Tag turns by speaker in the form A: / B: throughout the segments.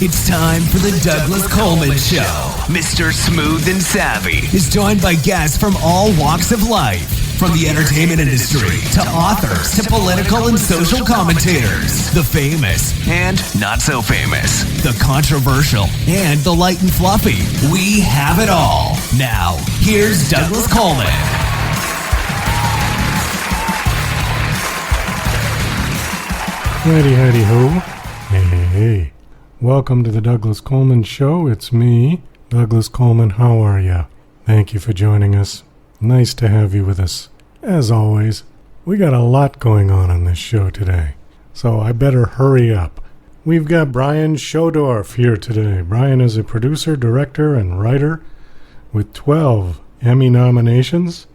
A: It's time for the Douglas Coleman Show. Mr. Smooth and Savvy is joined by guests from all walks of life, from the entertainment industry to authors to political and social commentators, the famous and not so famous, the controversial and the light and fluffy. We have it all. Now, here's Douglas Coleman.
B: Howdy, howdy, ho. Hey. Welcome to the Douglas Coleman Show. It's me, Douglas Coleman. How are ya? Thank you for joining us. Nice to have you with us. As always, we got a lot going on this show today, so I better hurry up. We've got Brian Schodorf here today. Brian is a producer, director, and writer with 12 Emmy nominations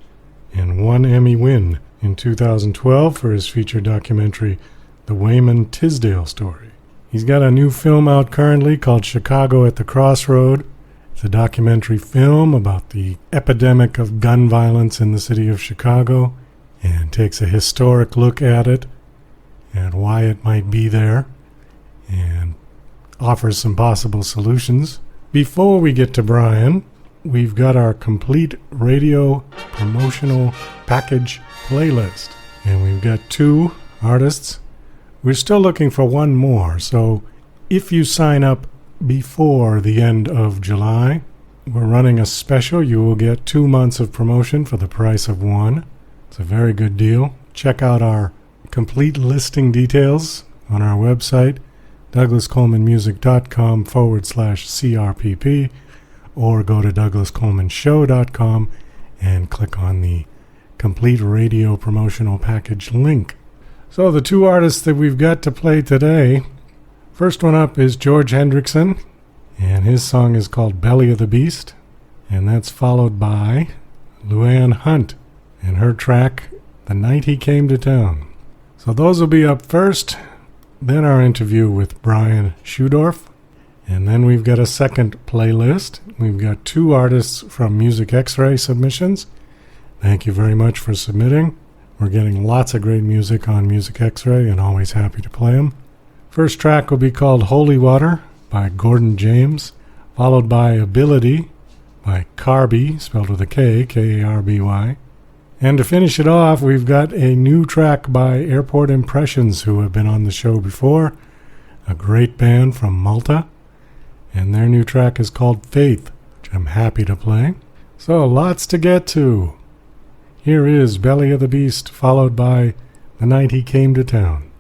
B: and 1 Emmy win in 2012 for his feature documentary, The Wayman Tisdale Story. He's got a new film out currently called Chicago at the Crossroad. It's a documentary film about the epidemic of gun violence in the city of Chicago and takes a historic look at it and why it might be there and offers some possible solutions. Before we get to Brian, we've got our complete radio promotional package playlist, and we've got 2 artists. We're still looking for one more, so if you sign up before the end of July, we're running a special. You will get 2 months of promotion for the price of 1. It's a very good deal. Check out our complete listing details on our website, douglascolemanmusic.com/CRPP, or go to douglascolemanshow.com and click on the complete radio promotional package link. So the 2 artists that we've got to play today, first one up is George Hendrickson, and his song is called Belly of the Beast, and that's followed by Luann Hunt and her track, The Night He Came to Town. So those will be up first, then our interview with Brian Schodorf, and then we've got a second playlist. We've got 2 artists from Music X-Ray submissions. Thank you very much for submitting. We're getting lots of great music on Music X-Ray and always happy to play them. First track will be called Holy Water by Gordon James, followed by Ability by Carby, spelled with a K, K-A-R-B-Y. And to finish it off, we've got a new track by Airport Impressions, who have been on the show before, a great band from Malta. And their new track is called Faith, which I'm happy to play. So lots to get to. Here is Belly of the Beast, followed by The Night He Came to Town.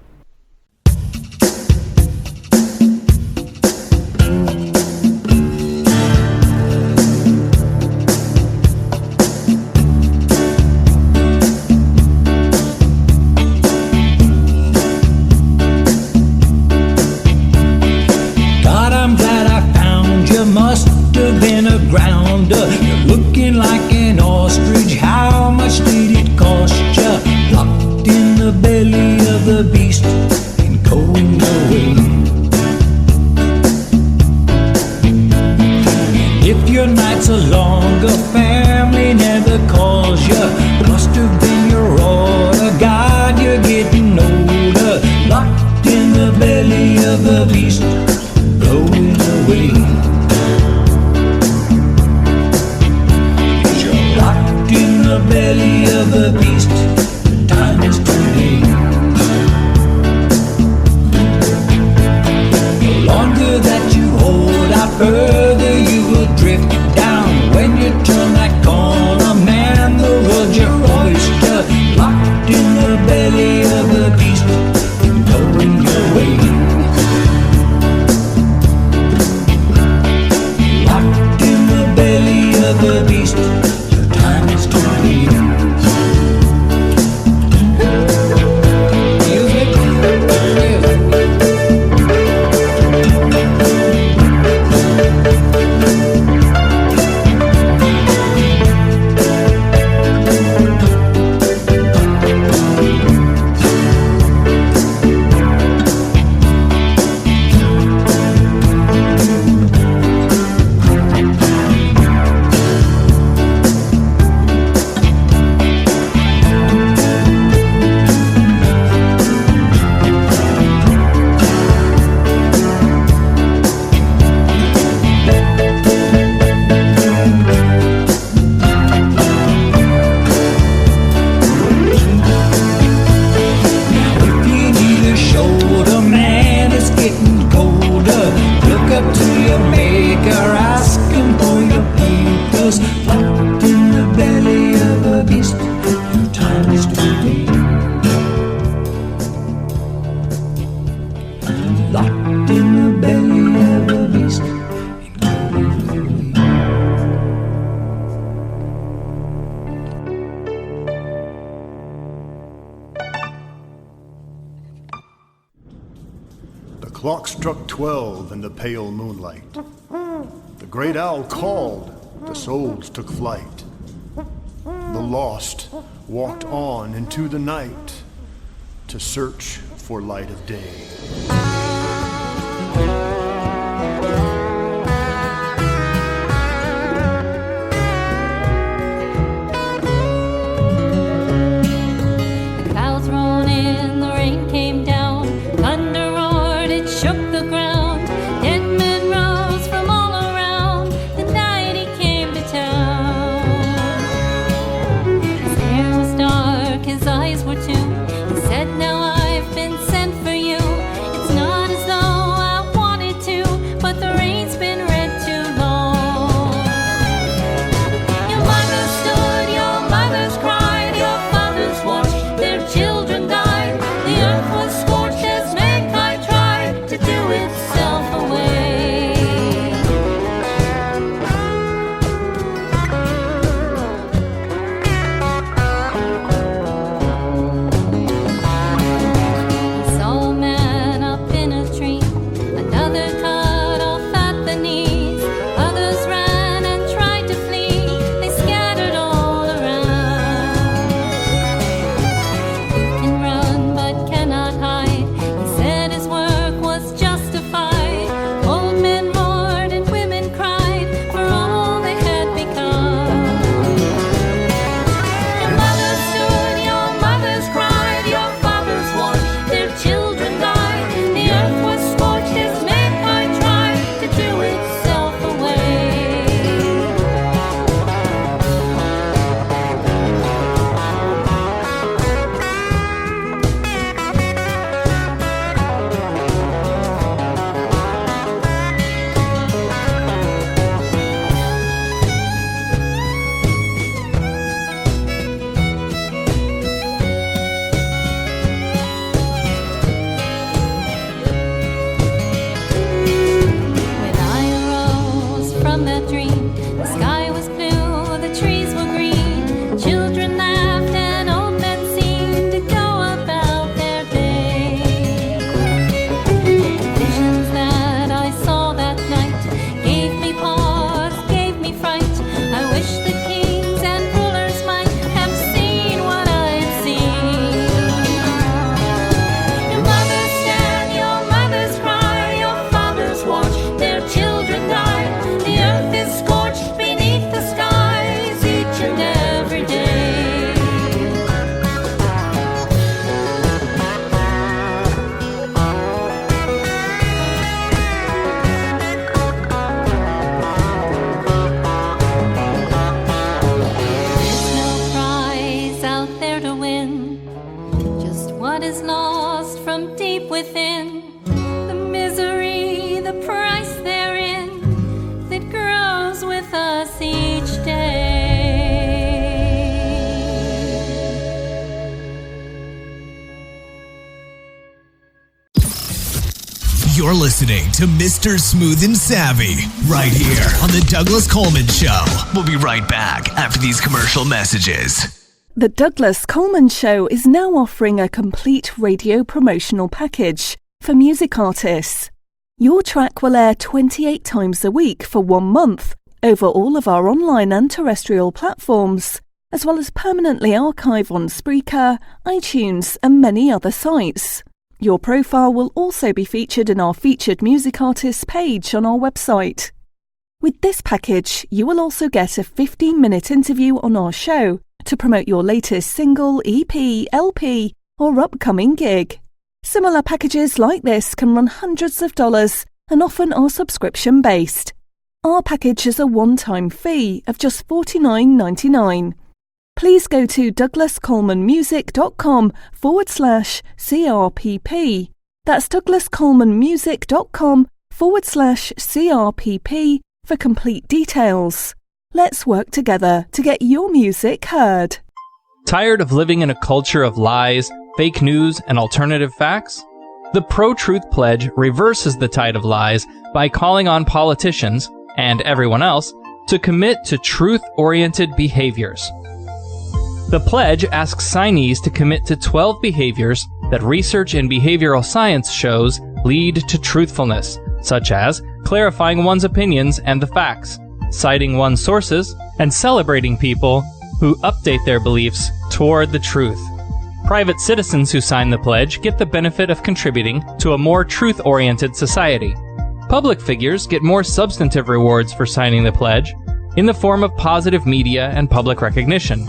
C: God, I'm glad I found you. Must have been a grounder. You're looking like an ostrich. How much did it cost you? Locked in the belly of the beast and going away. If your nights are longer, family never calls you. Must have been your order. God, you're getting older. Locked in the belly of the beast, going away. In the belly of the beast, the time is too late. The longer that you hold out, further you will drift down. When you turn that corner, man, the world's your oyster. Locked in the belly of the beast, going your way. locked in the belly of a beast, including me.
D: The clock struck 12 in the pale moonlight. The great owl called, the souls took flight. The lost walked on into the night to search for light of day.
E: The clouds rolled in, the rain came down, thunder roared, it shook the ground. Dead men rose from all around, the night he came to town. His hair was dark, his eyes were too. He said, now I've been sent for you. It's not as though I wanted to, but the rain's been red too long. Your mother stood, your mothers cried, your fathers watched their children die. The earth was scorched as mankind tried to do itself away. He saw a man up in a tree, another cut off at the knees. Others ran and tried to flee, they scattered all around. You can run but cannot hide, he said his work was justified. Old men roared and women cried for all they had become. Your mother stood, your mothers cried, your fathers watched their children die. The earth was scorched as mankind tried to do itself away. When I arose from that dream, the sky was blue, the trees were green, children laughed and old men seemed to go about their day. The visions that I saw that night gave me pause, gave me fright. I wish the kings and rulers might have seen what I had seen. Your mothers stand, your mothers cry, your fathers watch their children die. The earth is scorched beneath the skies each and every day. There's no prize out there to win, just what is lost from deep within. The misery, the price therein, that grows with us each day.
A: You're listening to Mr. Smooth and Savvy right here on The Douglas Coleman Show. We'll be right back after these commercial messages.
F: The Douglas Coleman Show is now offering a complete radio promotional package for music artists. Your track will air 28 times a week for 1 month over all of our online and terrestrial platforms, as well as permanently archive on Spreaker, iTunes, and many other sites. Your profile will also be featured in our featured music artists page on our website. With this package, you will also get a 15-minute interview on our show to promote your latest single, EP, LP, or upcoming gig. Similar packages like this can run hundreds of dollars and often are subscription-based. Our package is a one-time fee of just $49.99. Please go to douglascolemanmusic.com/CRPP. That's douglascolemanmusic.com/CRPP for complete details. Let's work together to get your music heard.
G: Tired of living in a culture of lies, fake news, and alternative facts? The Pro-Truth Pledge reverses the tide of lies by calling on politicians, and everyone else, to commit to truth-oriented behaviors. The pledge asks signees to commit to 12 behaviors that research in behavioral science shows lead to truthfulness, such as clarifying one's opinions and the facts, citing one's sources, and celebrating people who update their beliefs toward the truth. Private citizens who sign the pledge get the benefit of contributing to a more truth-oriented society. Public figures get more substantive rewards for signing the pledge in the form of positive media and public recognition.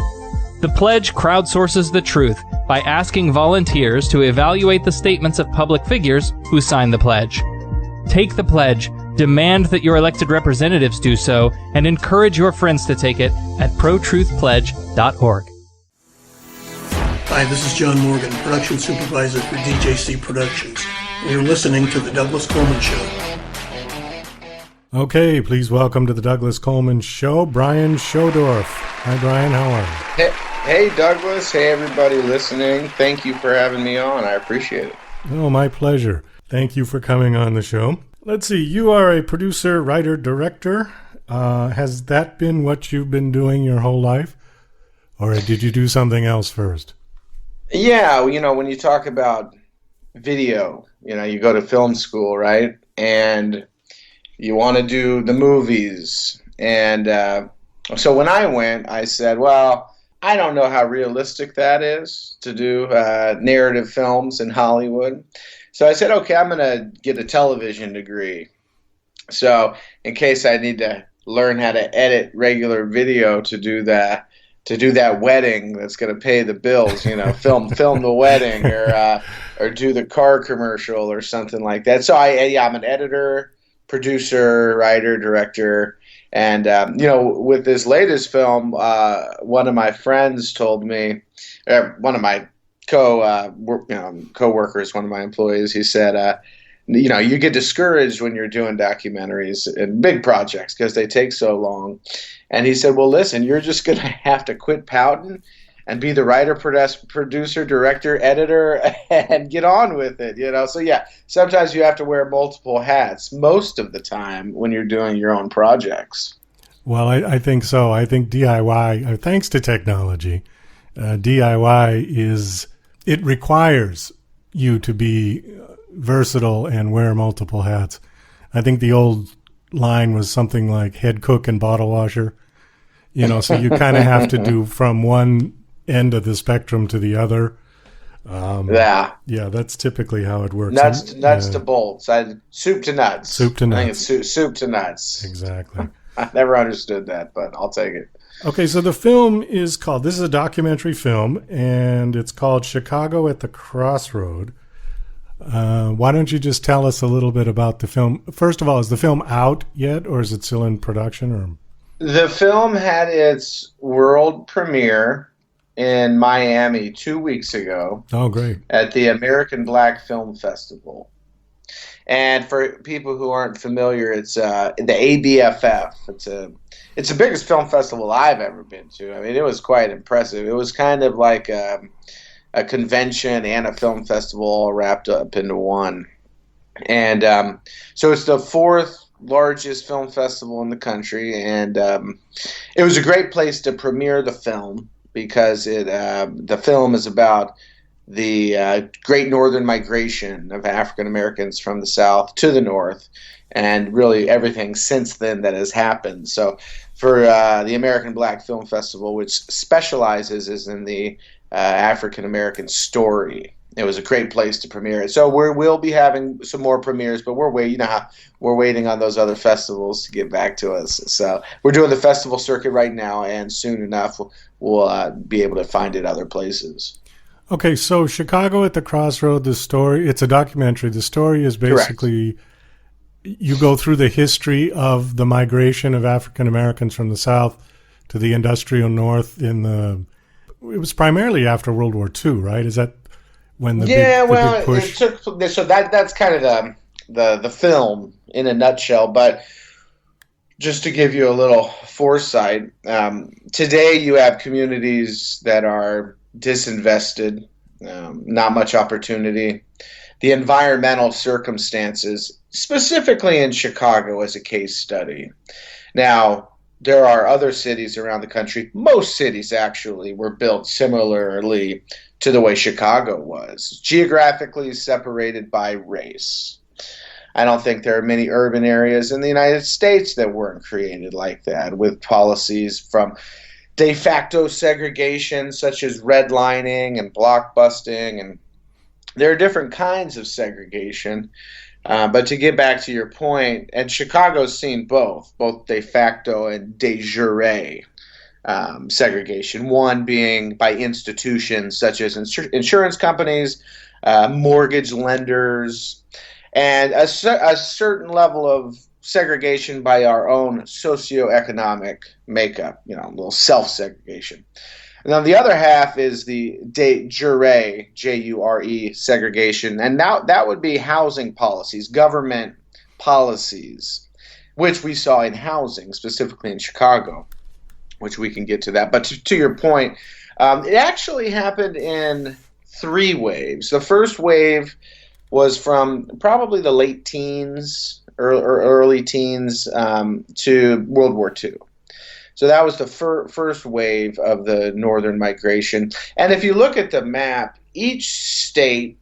G: The pledge crowdsources the truth by asking volunteers to evaluate the statements of public figures who sign the pledge. Take the pledge, demand that your elected representatives do so, and encourage your friends to take it at protruthpledge.org.
H: Hi, this is John Morgan, production supervisor for DJC Productions. And you're listening to The Douglas Coleman Show.
B: Okay, please welcome to The Douglas Coleman Show, Brian Schodorf. Hi, Brian. How are you?
I: Hey, Douglas. Hey, everybody listening. Thank you for having me on. I appreciate it.
B: Oh, my pleasure. Thank you for coming on the show. Let's see, you are a producer, writer, director. Has that been what you've been doing your whole life? Or did you do something else first?
I: Yeah, when you talk about video, you go to film school, right? And you want to do the movies. And so when I went, I said, well, I don't know how realistic that is to do narrative films in Hollywood. So I said, okay, I'm going to get a television degree. So in case I need to learn how to edit regular video to do that wedding that's going to pay the bills, film the wedding or do the car commercial or something like that. So I'm an editor, producer, writer, director. And, with this latest film, one of my friends told me, one of my co-workers, one of my employees, he said, you get discouraged when you're doing documentaries and big projects because they take so long. And he said, well, listen, you're just going to have to quit pouting and be the writer, producer, director, editor, and get on with it, So, yeah, sometimes you have to wear multiple hats most of the time when you're doing your own projects.
B: Well, I think so. I think DIY, thanks to technology, DIY it requires you to be versatile and wear multiple hats. I think the old line was something like head cook and bottle washer, so you kind of have to do from one end of the spectrum to the other. Yeah, that's typically how it works.
I: Nuts to bolts. Soup to nuts.
B: Soup to nuts.
I: I think it's soup to nuts.
B: Exactly.
I: I never understood that, but I'll take it.
B: Okay, so the film this is a documentary film, and it's called Chicago at the Crossroad. Why don't you just tell us a little bit about the film? First of all, is the film out yet, or is it still in production? Or
I: the film had its world premiere in Miami 2 weeks ago.
B: Oh, great.
I: At the American Black Film Festival. And for people who aren't familiar, it's the ABFF. It's the biggest film festival I've ever been to. I mean, it was quite impressive. It was kind of like a convention and a film festival all wrapped up into one. And so it's the fourth largest film festival in the country, and it was a great place to premiere the film because the film is about the Great Northern Migration of African Americans from the South to the North, and really everything since then that has happened. So for the American Black Film Festival, which specializes in the African American story, it was a great place to premiere it. So we'll be having some more premieres, but we're waiting on those other festivals to get back to us. So we're doing the festival circuit right now, and soon enough we'll be able to find it other places.
B: Okay, so Chicago at the Crossroad, the story, it's a documentary. The story is basically, correct, you go through the history of the migration of African Americans from the South to the industrial North it was primarily after World War II, right? Is that when the big push?
I: That's kind of the film in a nutshell. But just to give you a little foresight, today you have communities that are disinvested, not much opportunity. the environmental circumstances, specifically in Chicago as a case study. Now, there are other cities around the country. Most cities actually were built similarly to the way Chicago was, geographically separated by race. I don't think there are many urban areas in the United States that weren't created like that, with policies from de facto segregation such as redlining and blockbusting, and there are different kinds of segregation. But to get back to your point, and Chicago's seen both de facto and de jure segregation, one being by institutions such as insurance companies, mortgage lenders, and a certain level of segregation by our own socioeconomic makeup, a little self-segregation. And on the other half is the de jure, J-U-R-E, segregation, and now that would be housing policies, government policies, which we saw in housing, specifically in Chicago, which we can get to that. But to your point, it actually happened in 3 waves. The first wave was from probably the late teens or early teens to World War II. So that was the first wave of the northern migration. And if you look at the map, each state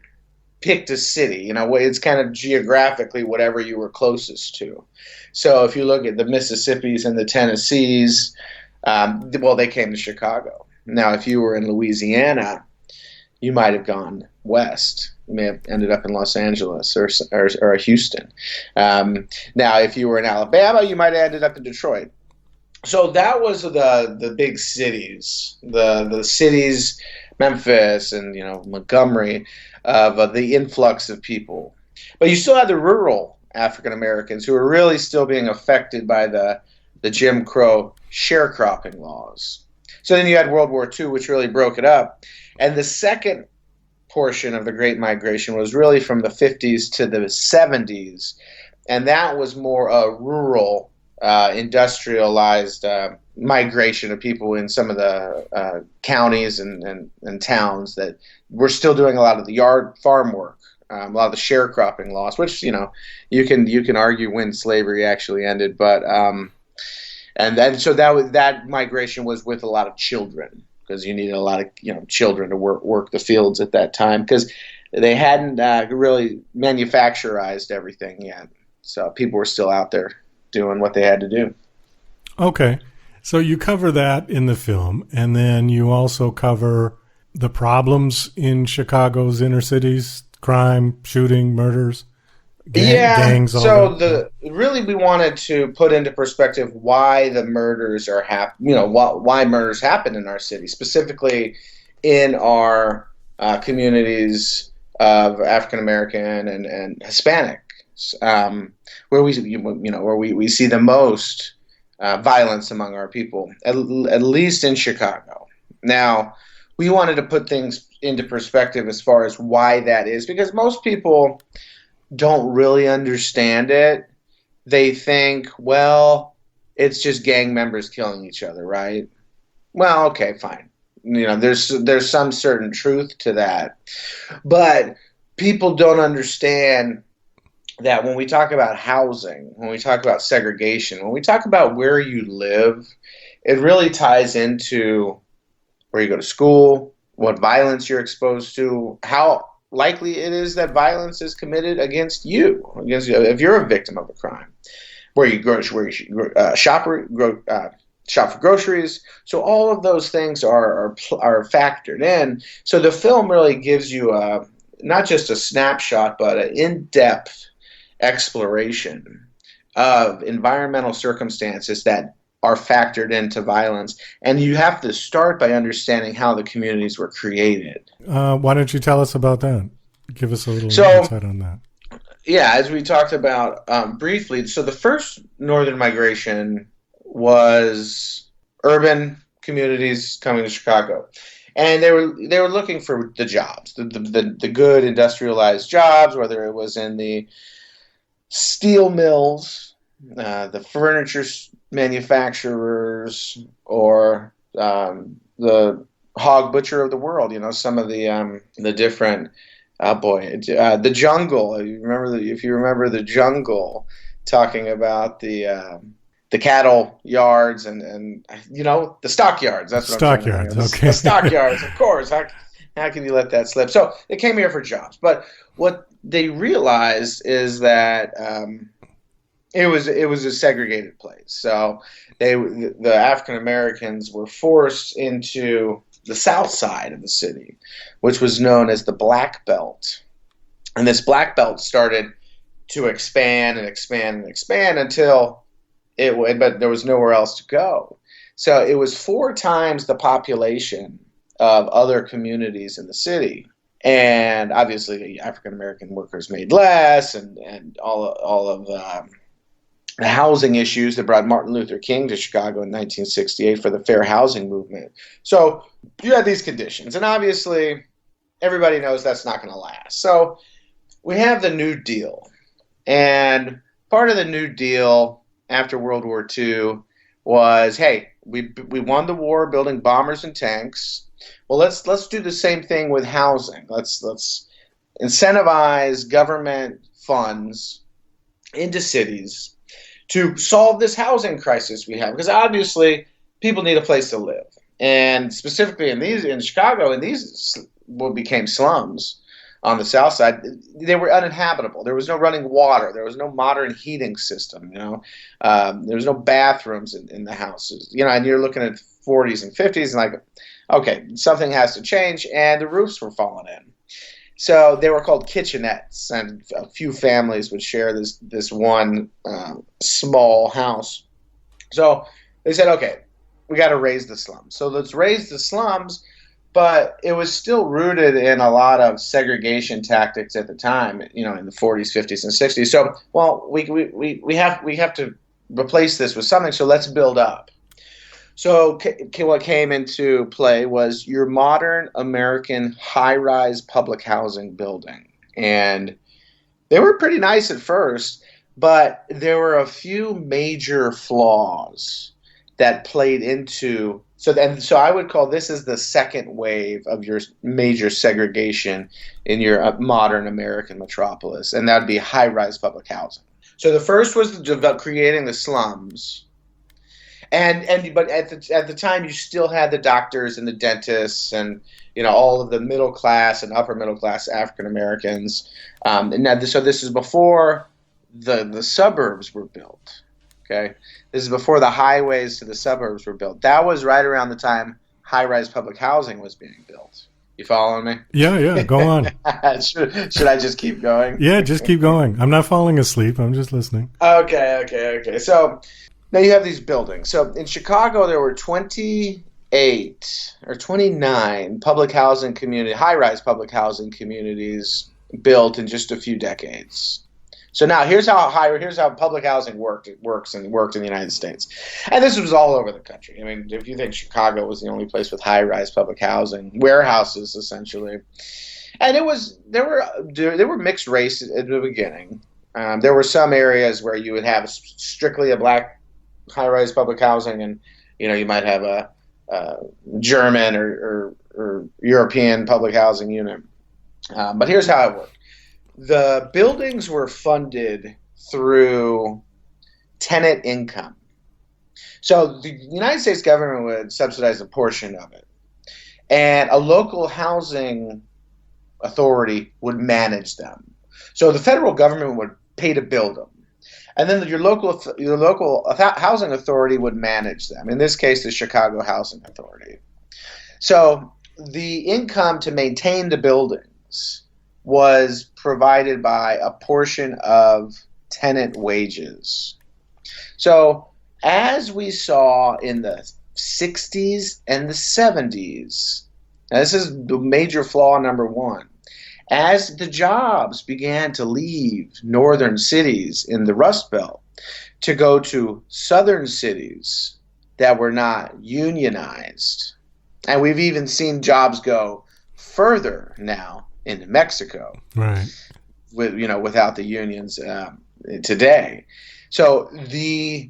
I: picked a city. It's kind of geographically whatever you were closest to. So if you look at the Mississippis and the Tennessees, they came to Chicago. Now, if you were in Louisiana, you might have gone west. You may have ended up in Los Angeles or Houston. Now, if you were in Alabama, you might have ended up in Detroit. So that was the big cities, the cities, Memphis and Montgomery, of the influx of people. But you still had the rural African Americans who were really still being affected by the Jim Crow sharecropping laws. So then you had World War II, which really broke it up. And the second portion of the Great Migration was really from the 50s to the 70s, and that was more a rural, industrialized migration of people in some of the counties and towns that were still doing a lot of the yard farm work, a lot of the sharecropping laws, which you can argue when slavery actually ended, but and then so that migration was with a lot of children, because you needed a lot of children to work the fields at that time, because they hadn't really manufacturized everything yet. So people were still out there doing what they had to do.
B: Okay. So you cover that in the film, and then you also cover the problems in Chicago's inner cities, crime, shooting, murders, gangs.
I: So really we wanted to put into perspective why the murders are why murders happen in our city, specifically in our communities of African American and Hispanic. Where we see the most violence among our people, at least in Chicago. Now, we wanted to put things into perspective as far as why that is, because most people don't really understand it. They think, well, it's just gang members killing each other, right? Well, okay, fine. There's some certain truth to that, but people don't understand that when we talk about housing, when we talk about segregation, when we talk about where you live, it really ties into where you go to school, what violence you're exposed to, how likely it is that violence is committed against you if you're a victim of a crime, where you shop for groceries. So all of those things are factored in. So the film really gives you not just a snapshot, but an in-depth exploration of environmental circumstances that are factored into violence. And you have to start by understanding how the communities were created.
B: Why don't you tell us about that? Give us a little insight on that.
I: Yeah, as we talked about briefly, so the first northern migration was urban communities coming to Chicago. And they were looking for the jobs, the good industrialized jobs, whether it was in the steel mills, the furniture manufacturers, or the hog butcher of the world. Some of the different oh boy, the Jungle. If you remember the Jungle, talking about the cattle yards and the stockyards. That's what I'm trying to think of.
B: Okay.
I: The stockyards, of course. How can you let that slip? So they came here for jobs, but what they realized is that it was a segregated place. So the African Americans were forced into the south side of the city, which was known as the Black Belt, and this Black Belt started to expand and expand and expand until but there was nowhere else to go. So it was 4 times the population of other communities in the city. And obviously the African American workers made less, and all of the housing issues that brought Martin Luther King to Chicago in 1968 for the fair housing movement. So you had these conditions, and obviously everybody knows that's not going to last. So we have the New Deal, and part of the New Deal after World War II was, hey, we won the war building bombers and tanks. Well, let's do the same thing with housing. Let's incentivize government funds into cities to solve this housing crisis we have, because obviously people need a place to live, and specifically in Chicago, in these what became slums on the south side, they were uninhabitable. There was no running water. There was no modern heating system. There was no bathrooms in the houses. And you're looking at 40s and 50s, and like, okay, something has to change, and the roofs were falling in. So they were called kitchenettes, and a few families would share this one small house. So they said, okay, we got to raise the slums. So let's raise the slums, but it was still rooted in a lot of segregation tactics at the time, in the 40s, 50s, and 60s. So, well, we have to replace this with something, so let's build up. So what came into play was your modern American high-rise public housing building. And they were pretty nice at first, but there were a few major flaws that played into. So I would call this as the second wave of your major segregation in your modern American metropolis, and that would be high-rise public housing. So the first was creating the slums. But at the time, you still had the doctors and the dentists and all of the middle class and upper middle class African Americans. So this is before the suburbs were built. Okay, this is before the highways to the suburbs were built. That was right around the time high-rise public housing was being built. You following me?
B: Yeah. Go on.
I: Should I just keep going?
B: Yeah, just keep going. I'm not falling asleep. I'm just listening.
I: Okay. So now you have these buildings. So in Chicago, there were 28 or 29 high-rise public housing communities built in just a few decades. So now here's how public housing worked in the United States. And this was all over the country. I mean, if you think Chicago was the only place with high-rise public housing, warehouses essentially. And there were mixed race at the beginning. There were some areas where you would have strictly a black high-rise public housing, and you might have a German or European public housing unit. But here's how it worked. The buildings were funded through tenant income. So the United States government would subsidize a portion of it, and a local housing authority would manage them. So the federal government would pay to build them, and then your local housing authority would manage them. In this case, the Chicago Housing Authority. So the income to maintain the buildings was provided by a portion of tenant wages. So as we saw in the 60s and the 70s, now this is the major flaw number one, as the jobs began to leave northern cities in the Rust Belt to go to southern cities that were not unionized, and we've even seen jobs go further now into Mexico,
B: right?
I: Without the unions today. So the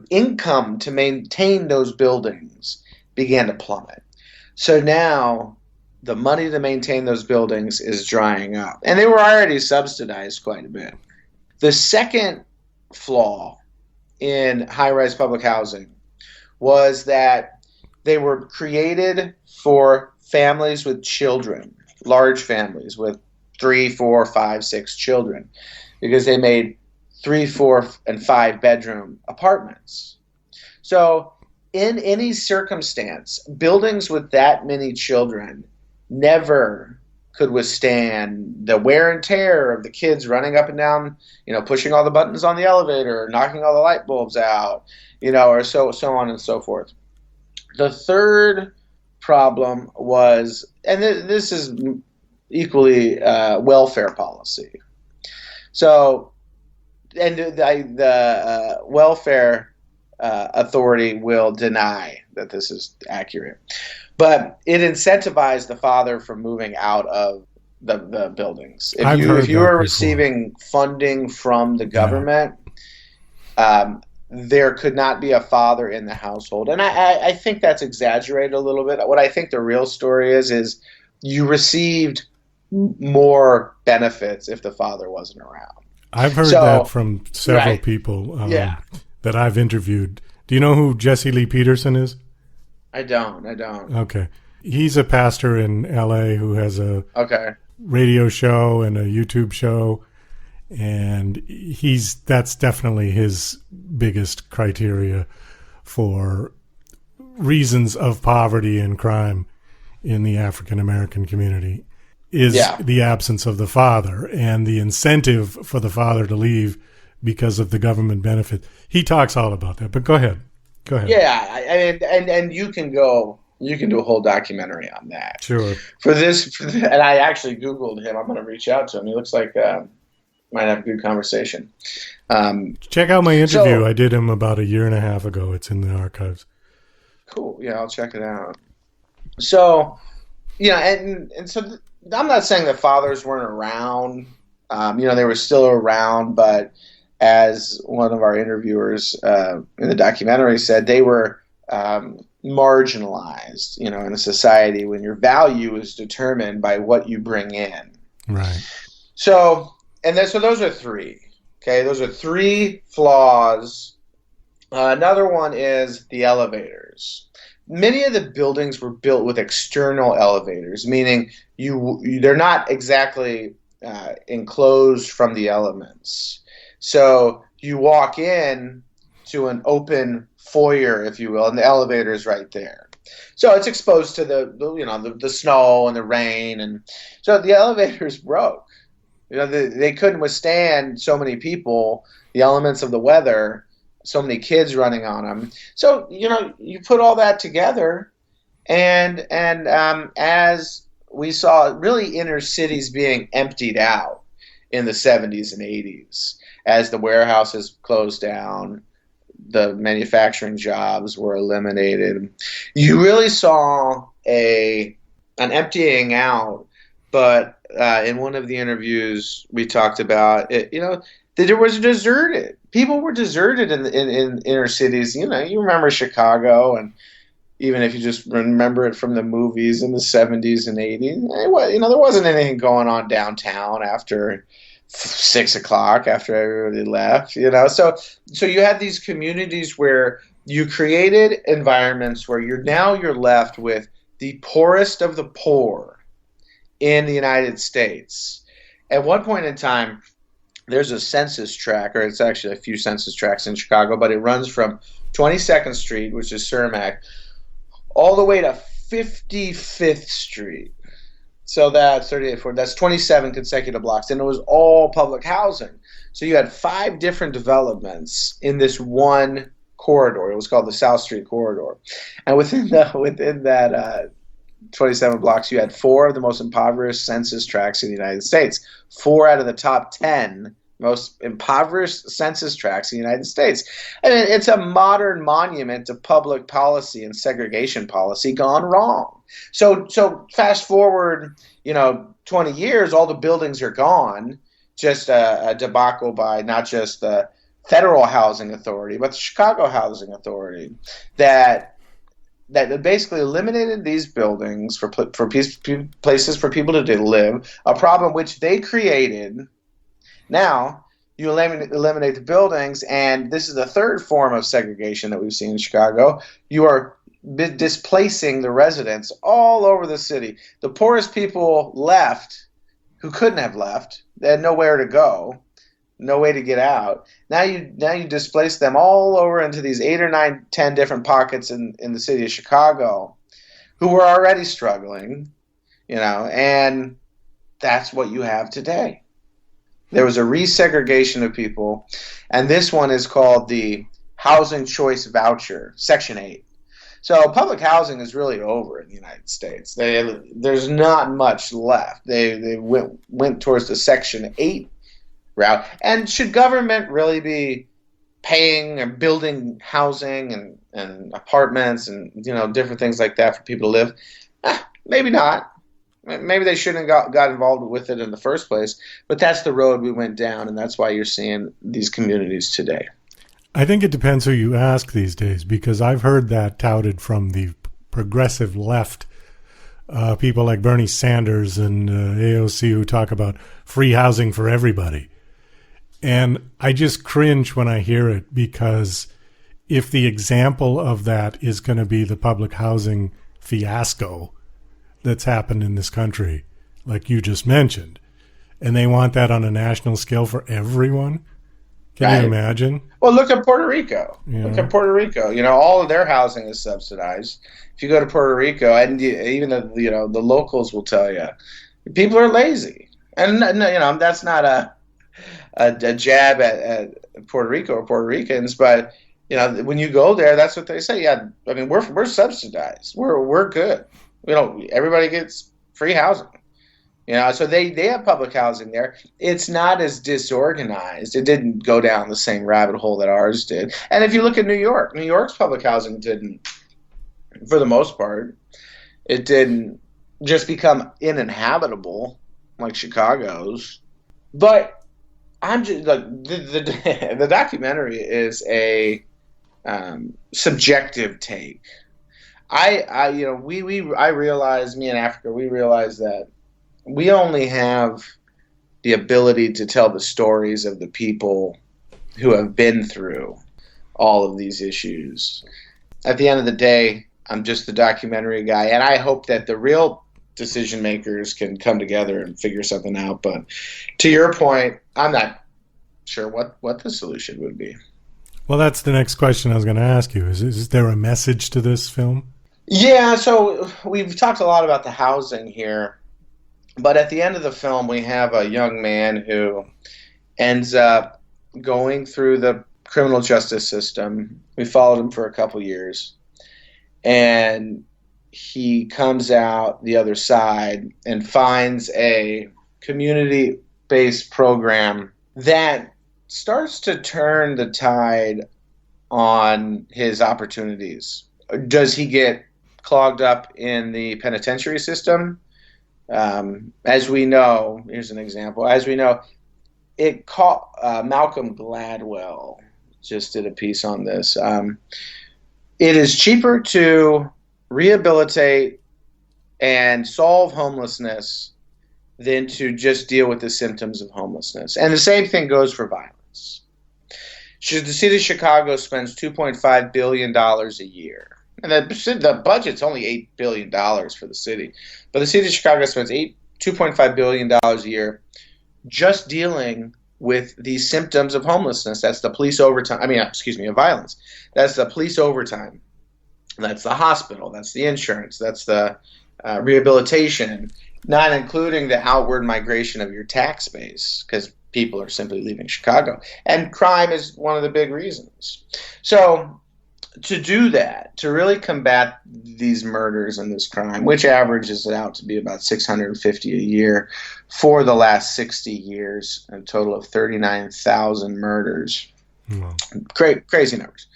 I: income to maintain those buildings began to plummet. So now the money to maintain those buildings is drying up. And they were already subsidized quite a bit. The second flaw in high-rise public housing was that they were created for families with children, large families with 3, 4, 5, 6 children, because they made 3, 4, and 5 bedroom apartments. So in any circumstance, buildings with that many children never could withstand the wear and tear of the kids running up and down, pushing all the buttons on the elevator, knocking all the light bulbs out, or so on and so forth. The third problem was, and this is equally welfare policy. So, and the welfare authority will deny that this is accurate. But it incentivized the father from moving out of the buildings. If you were receiving funding from the government, there could not be a father in the household. And I think that's exaggerated a little bit. What I think the real story is you received more benefits if the father wasn't around.
B: I've heard that from several people that I've interviewed. Do you know who Jesse Lee Peterson is?
I: I don't.
B: Okay. He's a pastor in L.A. who has a radio show and a YouTube show, and that's definitely his biggest criteria for reasons of poverty and crime in the African American community is the absence of the father and the incentive for the father to leave because of the government benefit. He talks all about that, but go ahead.
I: Yeah, and you can do a whole documentary on that.
B: Sure.
I: And I actually Googled him. I'm going to reach out to him. He looks like might have a good conversation.
B: Check out my interview. I did him about a year and a half ago. It's in the archives.
I: Cool. Yeah, I'll check it out. So, and so I'm not saying that fathers weren't around. They were still around, but as one of our interviewers in the documentary said, they were marginalized, in a society when your value is determined by what you bring in.
B: Right.
I: So those are three. Okay, those are three flaws. Another one is the elevators. Many of the buildings were built with external elevators, meaning they're not exactly enclosed from the elements. So you walk in to an open foyer, if you will, and the elevator is right there. So it's exposed to the snow and the rain, and so the elevators broke. They couldn't withstand so many people, the elements of the weather, so many kids running on them. So you put all that together, and as we saw, really inner cities being emptied out in the 70s and 80s. As the warehouses closed down, the manufacturing jobs were eliminated. You really saw an emptying out, but in one of the interviews we talked about it, that it was deserted. People were deserted in inner cities. You remember Chicago, and even if you just remember it from the movies in the 70s and 80s, there wasn't anything going on downtown after 6 o'clock, after everybody left, So you had these communities where you created environments where you're left with the poorest of the poor in the United States. At one point in time, there's a census tract, or it's actually a few census tracts in Chicago, but it runs from 22nd Street, which is Cermak, all the way to 55th Street. So that's 38, that's 27 consecutive blocks, and it was all public housing. So you had 5 different developments in this one corridor. It was called the South Street Corridor, and within that 27 blocks, you had 4 of the most impoverished census tracts in the United States. 4 out of the top 10 most impoverished census tracts in the United States. I mean, it's a modern monument to public policy and segregation policy gone wrong. So fast forward, 20 years, all the buildings are gone. Just a debacle by not just the Federal Housing Authority, but the Chicago Housing Authority, that that basically eliminated these buildings for places for people to live, a problem which they created. Now, you eliminate the buildings, and this is the third form of segregation that we've seen in Chicago. You are displacing the residents all over the city. The poorest people left, who couldn't have left. They had nowhere to go, no way to get out. Now you displace them all over into these 8 or 9, 10 different pockets in the city of Chicago, who were already struggling, and that's what you have today. There was a resegregation of people, and this one is called the Housing Choice Voucher, Section 8. So public housing is really over in the United States. There's not much left. They went towards the Section 8 route. And should government really be paying and building housing and apartments and different things like that for people to live? Maybe not. Maybe they shouldn't have got involved with it in the first place. But that's the road we went down, and that's why you're seeing these communities today.
B: I think it depends who you ask these days, because I've heard that touted from the progressive left, people like Bernie Sanders and AOC, who talk about free housing for everybody. And I just cringe when I hear it, because if the example of that is going to be the public housing fiasco that's happened in this country, like you just mentioned, and they want that on a national scale for everyone, can you imagine?
I: Well, look at Puerto Rico.
B: Yeah.
I: Look at Puerto Rico. All of their housing is subsidized. If you go to Puerto Rico, and even the locals will tell you, people are lazy. And that's not a jab at Puerto Rico or Puerto Ricans, but when you go there, that's what they say. Yeah, I mean, we're subsidized. We're good. Everybody gets free housing. So they have public housing there. It's not as disorganized. It didn't go down the same rabbit hole that ours did. And if you look at New York's public housing didn't, for the most part, it didn't just become uninhabitable like Chicago's. But I'm just like the documentary is a subjective take. I realize, me and Africa, we realize that we only have the ability to tell the stories of the people who have been through all of these issues. At the end of the day, I'm just the documentary guy, and I hope that the real decision makers can come together and figure something out. But to your point, I'm not sure what the solution would be.
B: Well, that's the next question I was going to ask you. Is there a message to this film?
I: Yeah, so we've talked a lot about the housing here. But at the end of the film, we have a young man who ends up going through the criminal justice system. We followed him for a couple years. And he comes out the other side and finds a community-based program that starts to turn the tide on his opportunities. Does he get clogged up in the penitentiary system? As we know, here's an example. As we know, Malcolm Gladwell just did a piece on this. It is cheaper to rehabilitate and solve homelessness than to just deal with the symptoms of homelessness. And the same thing goes for violence. The city of Chicago spends $2.5 billion a year. And the budget's only $8 billion for the city. But the city of Chicago spends $2.5 billion a year just dealing with the symptoms of homelessness. That's the police overtime. Of violence. That's the police overtime. That's the hospital. That's the insurance. That's the rehabilitation. Not including the outward migration of your tax base, because people are simply leaving Chicago. And crime is one of the big reasons. So to do that, to really combat these murders and this crime, which averages out to be about 650 a year for the last 60 years, a total of 39,000 murders. Wow. Crazy numbers.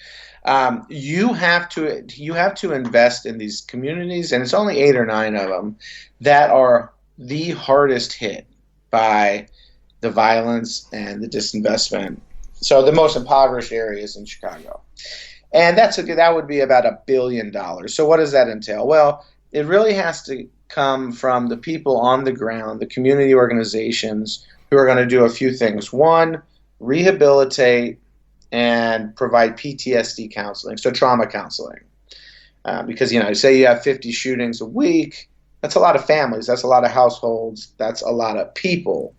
I: You have to invest in these communities, and it's only 8 or 9 of them that are the hardest hit by the violence and the disinvestment. So the most impoverished areas in Chicago. And that would be about $1 billion. So what does that entail? Well, it really has to come from the people on the ground, the community organizations who are going to do a few things. One, rehabilitate and provide PTSD counseling, so trauma counseling. Because, say you have 50 shootings a week, that's a lot of families, that's a lot of households, that's a lot of people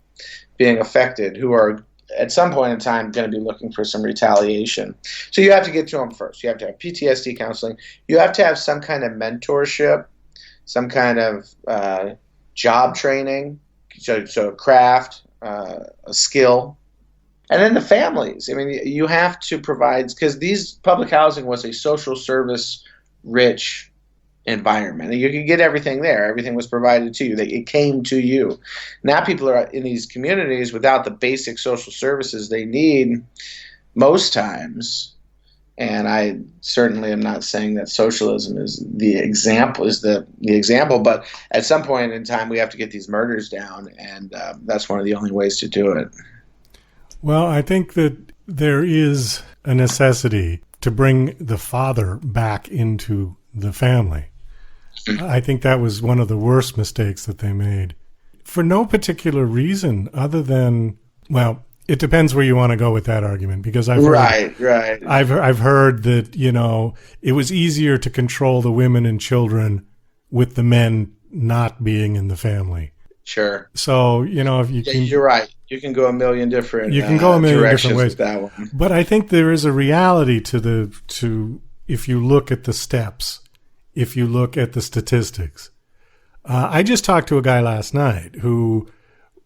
I: being affected who are at some point in time going to be looking for some retaliation. So you have to get to them first. You have to have PTSD counseling. You have to have some kind of mentorship, some kind of job training, so a craft, a skill. And then the families. I mean, you have to provide, because these public housing was a social service rich environment. You could get everything there. Everything was provided to you. It came to you. Now people are in these communities without the basic social services they need most times. And I certainly am not saying that socialism is the example, but at some point in time we have to get these murders down, and that's one of the only ways to do it.
B: Well, I think that there is a necessity to bring the father back into the family. I think that was one of the worst mistakes that they made. For no particular reason other than, well, it depends where you want to go with that argument, because I've heard that, it was easier to control the women and children with the men not being in the family.
I: Sure.
B: So, if you can...
I: You're right. You can go a million different
B: different ways.
I: With that one.
B: But I think there is a reality to if you look at the steps, if you look at the statistics. I just talked to a guy last night who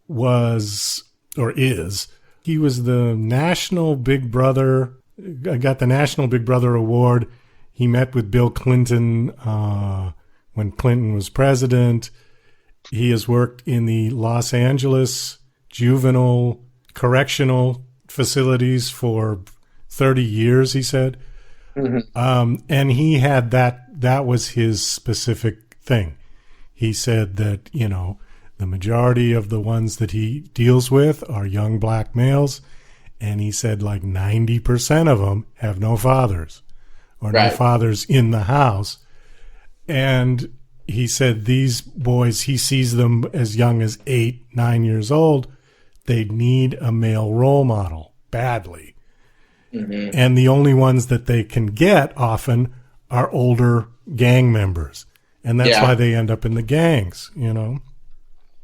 B: was, or is, he was the National Big Brother, got the National Big Brother Award. He met with Bill Clinton when Clinton was president. He has worked in the Los Angeles juvenile correctional facilities for 30 years, he said. Mm-hmm. And he had that was his specific thing. He said that, the majority of the ones that he deals with are young black males. And he said like 90% of them have no fathers or no fathers in the house. And he said these boys, he sees them as young as 8, 9 years old. They need a male role model badly. Mm-hmm. And the only ones that they can get often are older gang members. And that's why they end up in the gangs,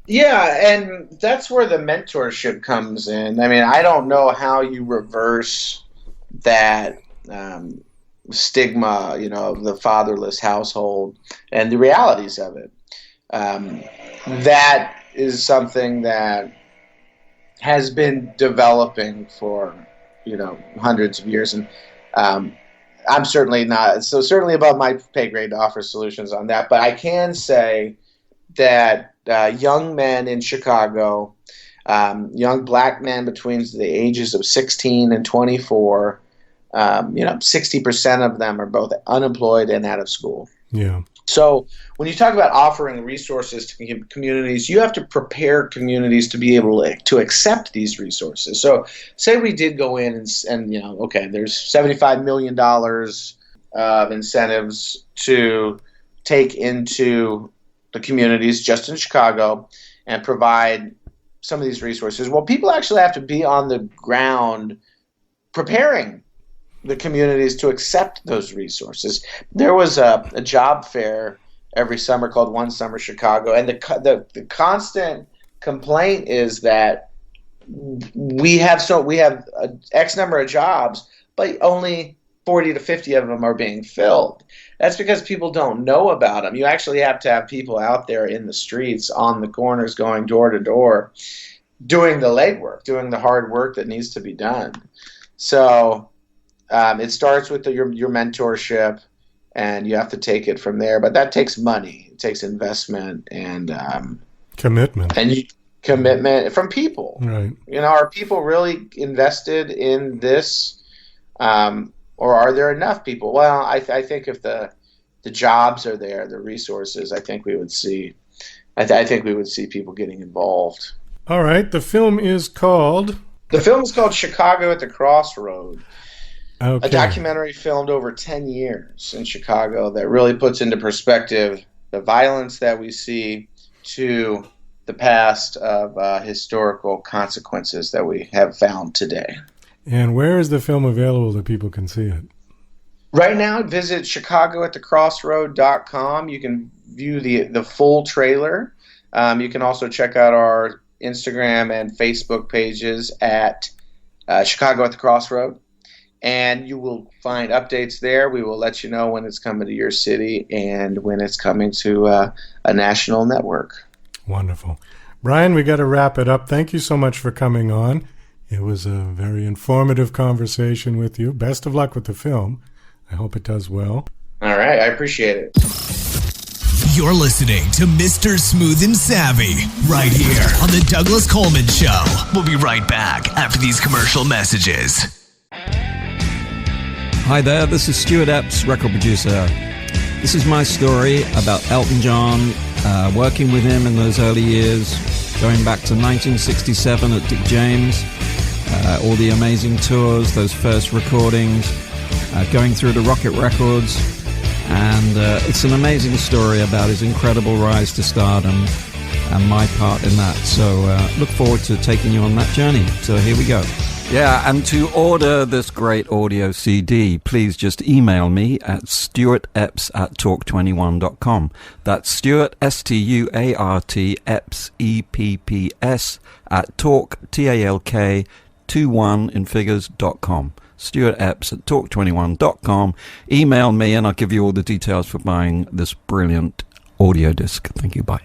I: Yeah, and that's where the mentorship comes in. I mean, I don't know how you reverse that stigma, of the fatherless household and the realities of it. That is something that has been developing for, hundreds of years. And I'm certainly above my pay grade to offer solutions on that. But I can say that young men in Chicago, young black men between the ages of 16 and 24, 60% of them are both unemployed and out of school.
B: Yeah.
I: So when you talk about offering resources to communities, you have to prepare communities to be able to accept these resources. So say we did go in and there's $75 million of incentives to take into the communities just in Chicago and provide some of these resources. Well, people actually have to be on the ground preparing the communities to accept those resources. There was a job fair every summer called One Summer Chicago, and the constant complaint is that we have a X number of jobs, but only 40 to 50 of them are being filled. That's because people don't know about them. You actually have to have people out there in the streets, on the corners, going door to door, doing the legwork, doing the hard work that needs to be done. So it starts with your mentorship, and you have to take it from there. But that takes money. It takes investment and
B: commitment.
I: And commitment from people.
B: Right.
I: Are people really invested in this? Or are there enough people? Well, I think if the jobs are there, the resources, I think we would see people getting involved.
B: All right. The film is called
I: Chicago at the Crossroad.
B: Okay.
I: A documentary filmed over 10 years in Chicago that really puts into perspective the violence that we see to the past of historical consequences that we have found today.
B: And where is the film available that people can see it?
I: Right now, visit chicagoatthecrossroad.com. You can view the full trailer. You can also check out our Instagram and Facebook pages at Chicago at the Crossroad. And you will find updates there. We will let you know when it's coming to your city and when it's coming to a national network.
B: Wonderful. Brian, we got to wrap it up. Thank you so much for coming on. It was a very informative conversation with you. Best of luck with the film. I hope it does well.
I: All right. I appreciate it.
A: You're listening to Mr. Smooth and Savvy right here on The Douglas Coleman Show. We'll be right back after these commercial messages.
J: Hi there, this is Stuart Epps, record producer. This is my story about Elton John, working with him in those early years, going back to 1967 at Dick James, all the amazing tours, those first recordings, going through to Rocket Records, and it's an amazing story about his incredible rise to stardom and my part in that. So look forward to taking you on that journey. So here we go. Yeah, and to order this great audio CD, please just email me at stuartepps@talk21.com. That's Stuart, Stuart, Epps, EPPS, at talk, TALK, 21 in figures.com. Stuart Epps at talk21.com. Email me and I'll give you all the details for buying this brilliant audio disc. Thank you. Bye.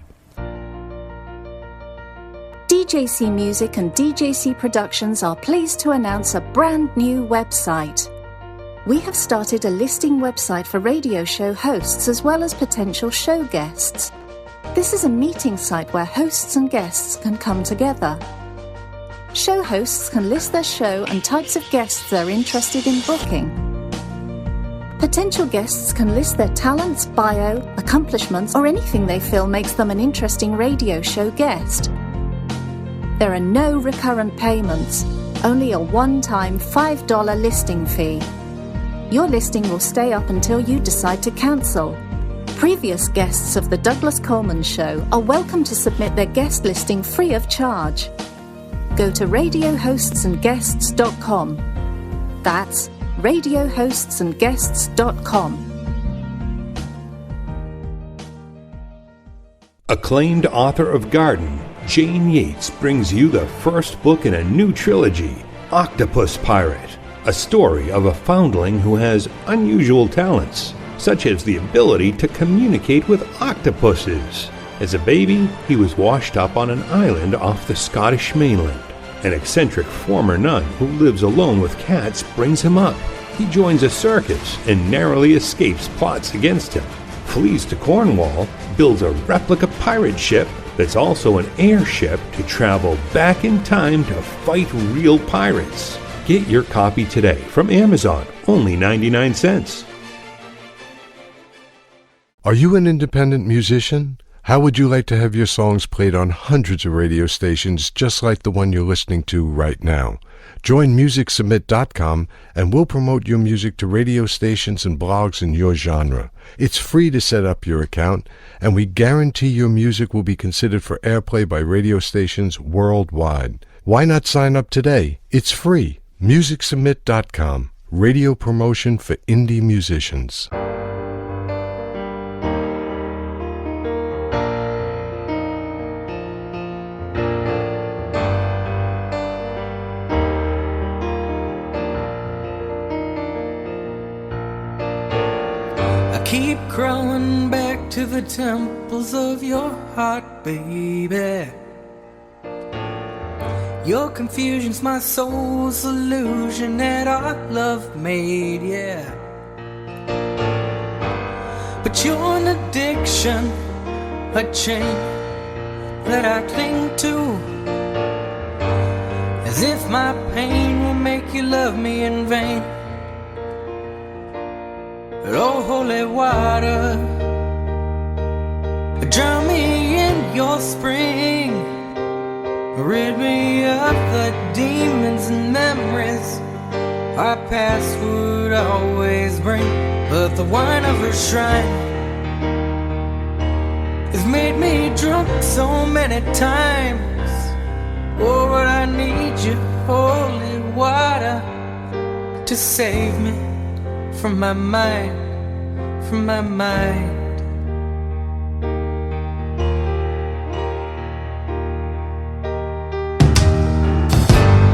K: DJC Music and DJC Productions are pleased to announce a brand new website. We have started a listing website for radio show hosts as well as potential show guests. This is a meeting site where hosts and guests can come together. Show hosts can list their show and types of guests they're interested in booking. Potential guests can list their talents, bio, accomplishments, or anything they feel makes them an interesting radio show guest. There are no recurrent payments, only a one-time $5 listing fee. Your listing will stay up until you decide to cancel. Previous guests of The Douglas Coleman Show are welcome to submit their guest listing free of charge. Go to radiohostsandguests.com. That's radiohostsandguests.com.
L: Acclaimed author of Garden, Jane Yates brings you the first book in a new trilogy, Octopus Pirate, a story of a foundling who has unusual talents, such as the ability to communicate with octopuses. As a baby, he was washed up on an island off the Scottish mainland. An eccentric former nun who lives alone with cats brings him up. He joins a circus and narrowly escapes plots against him, flees to Cornwall, builds a replica pirate ship that's also an airship to travel back in time to fight real pirates. Get your copy today from Amazon, only 99 cents.
M: Are you an independent musician? How would you like to have your songs played on hundreds of radio stations just like the one you're listening to right now? Join MusicSubmit.com and we'll promote your music to radio stations and blogs in your genre. It's free to set up your account, and we guarantee your music will be considered for airplay by radio stations worldwide. Why not sign up today? It's free. MusicSubmit.com. Radio promotion for indie musicians.
C: Keep crawling back to the temples of your heart, baby. Your confusion's my soul's illusion that our love made, yeah. But you're an addiction, a chain that I cling to, as if my pain will make you love me in vain. But oh, holy water, drown me in your spring. Rid me of the demons and memories our past would always bring. But the wine of her shrine has made me drunk so many times. Oh, but I need your holy water to save me from my mind, from my mind.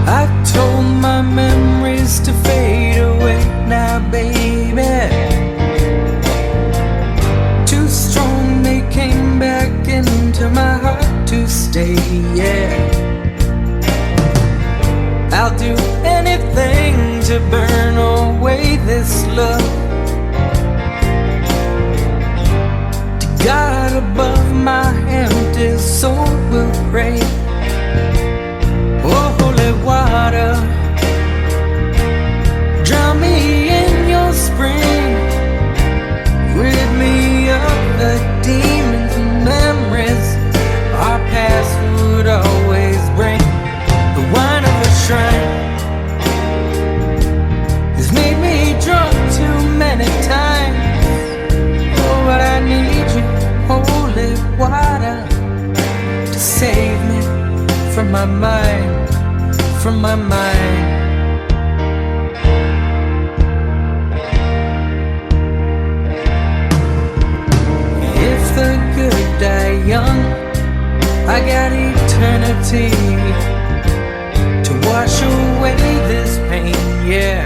C: I told my memories to fade away now, baby. Too strong, they came back into my heart to stay, yeah. I'll do anything to burn away this love. To God above, my empty soul will pray. Oh, holy water, drown me in your spring. Rid me of the demons and memories our past would always bring. The wine of a shrine has made me drunk too many times. Oh, but I need you, holy water, to save me from my mind, from my mind. If the good die young, I got eternity to wash away this pain, yeah,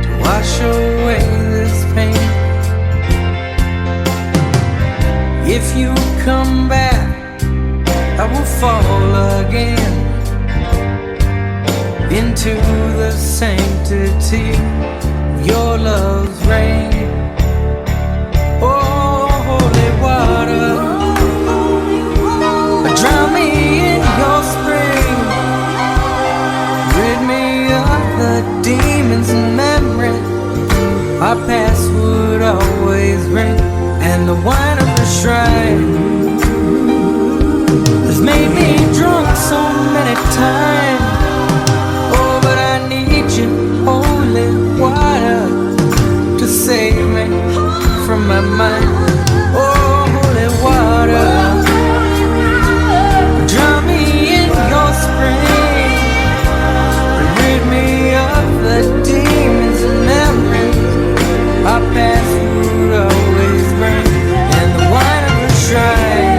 C: to wash away this pain. If you come back, I will fall again into the sanctity of your love's reign. Oh, holy water, drown me in your spring. Rid me of the demons and memories our past would always bring. And the wine of the shrine has made me drunk so many times. Oh, but I need you, holy water, to save me from my mind. Oh, holy water, drown me in your spring. Rid me of the demons and memories our past would always bring. And the wine of the shrine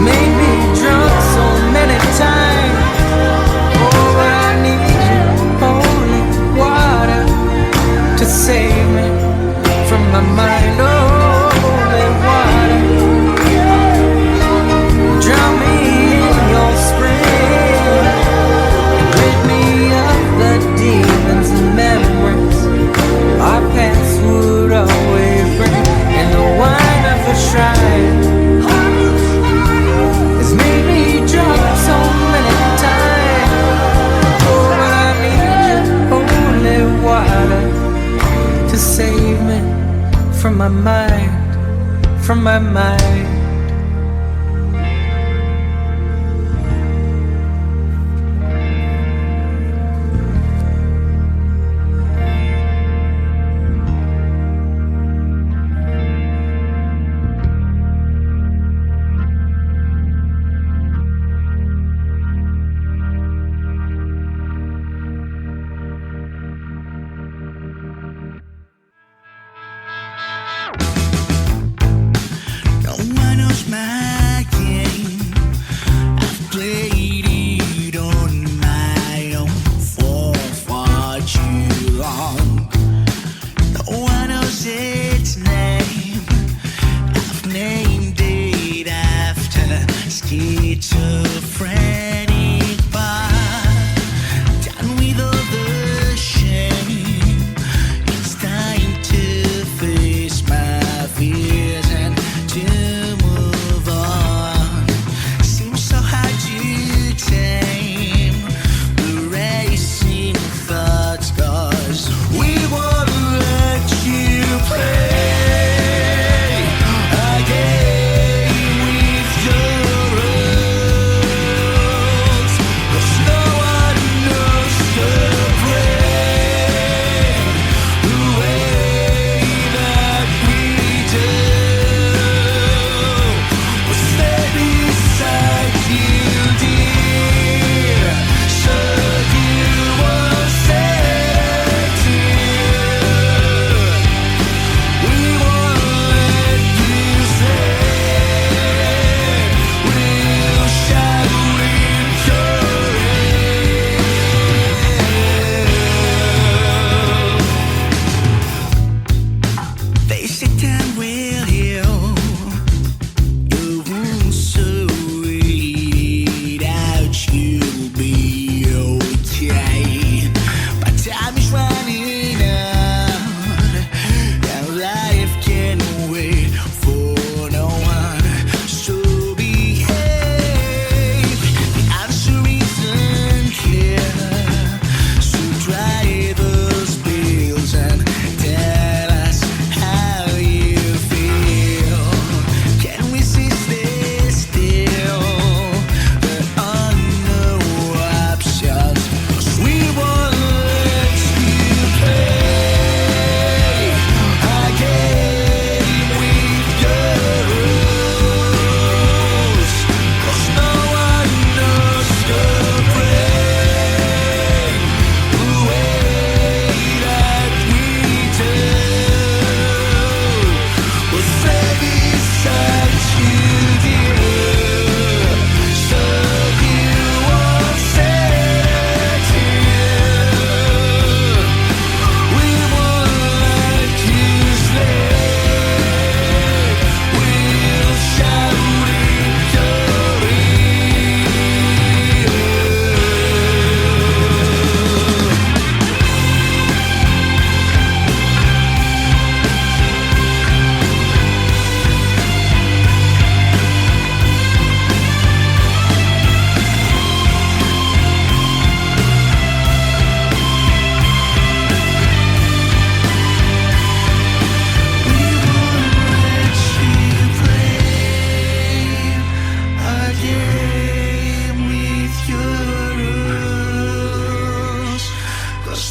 C: made me drunk so many times. Oh, but I need you, holy water, to save me from my mind. Oh, holy water, drown me in your spring. Rid me of the demons and memories our past would always bring. And the wine of the shrine has made me drunk so many times. Oh, but I need you, holy water, to save me from my mind, from my mind.
N: No one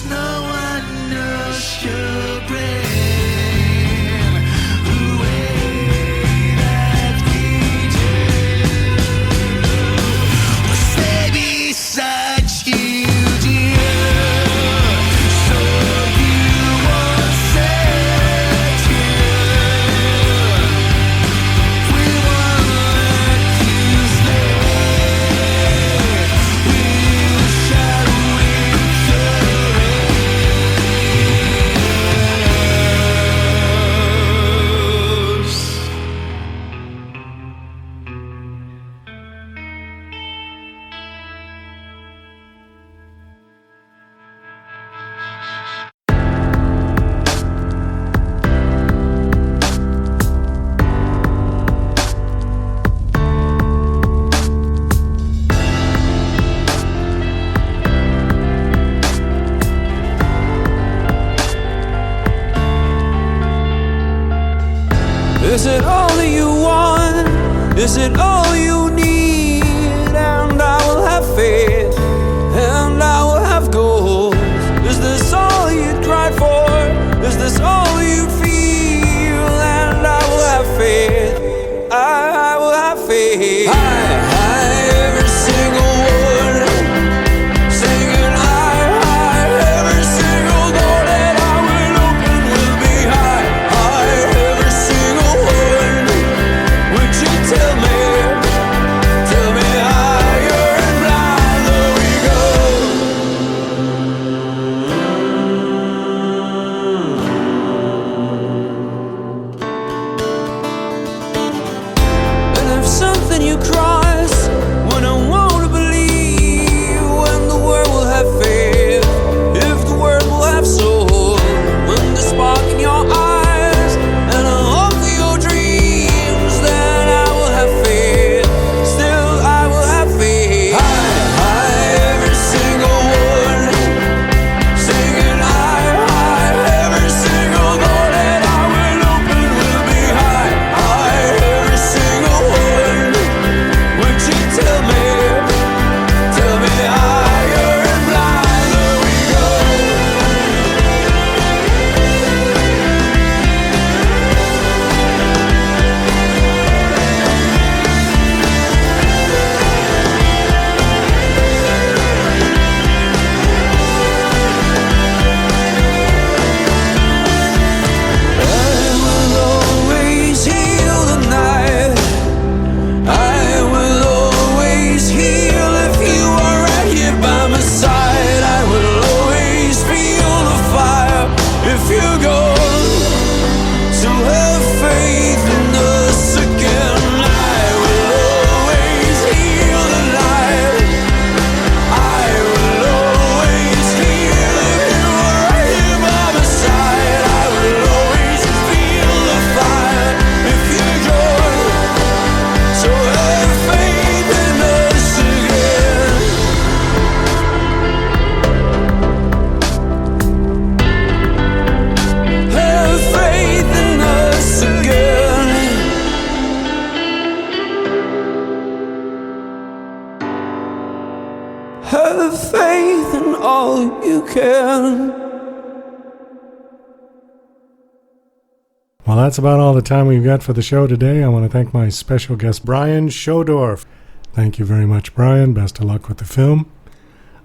C: no one knows your grave.
N: Is it all that you want? Is it all you need? And I will have faith, and I will have goals. Is this all you cried for? Is this all you feel? And I will have faith, I will have faith. Every single word, singing high, every single door that I will open will be high. Every single word, would you tell me higher and blinder we go. And if something you cross, when I wanna believe, when the world will have faith, if the world will have soul, when the spark in your eyes, and I hope for your dreams, then I will have faith, still I will have faith. Every single word, singing high, every single door that I will open will be high. Every single word, would you tell me higher and blinder we go. I will always heal the night. I will always heal if you are right here by my side. I will always feel the fire if you go. So have faith in us again. I will always heal the night. I will always heal if you are right here by my side. I will always feel the fire if you go. So have faith in us again. Have faith in us again. Have faith in all you can.
B: Well, that's about all the time we've got for the show today. I want to thank my special guest, Brian Schodorf. Thank you very much, Brian. Best of luck with the film.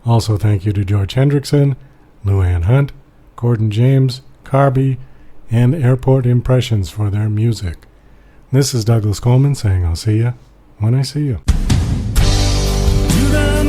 B: Also, thank you to George Hendrickson, Luann Hunt, Gordon James, Carby, and Airport Impressions for their music. This is Douglas Coleman saying I'll see you when I see you.
C: To the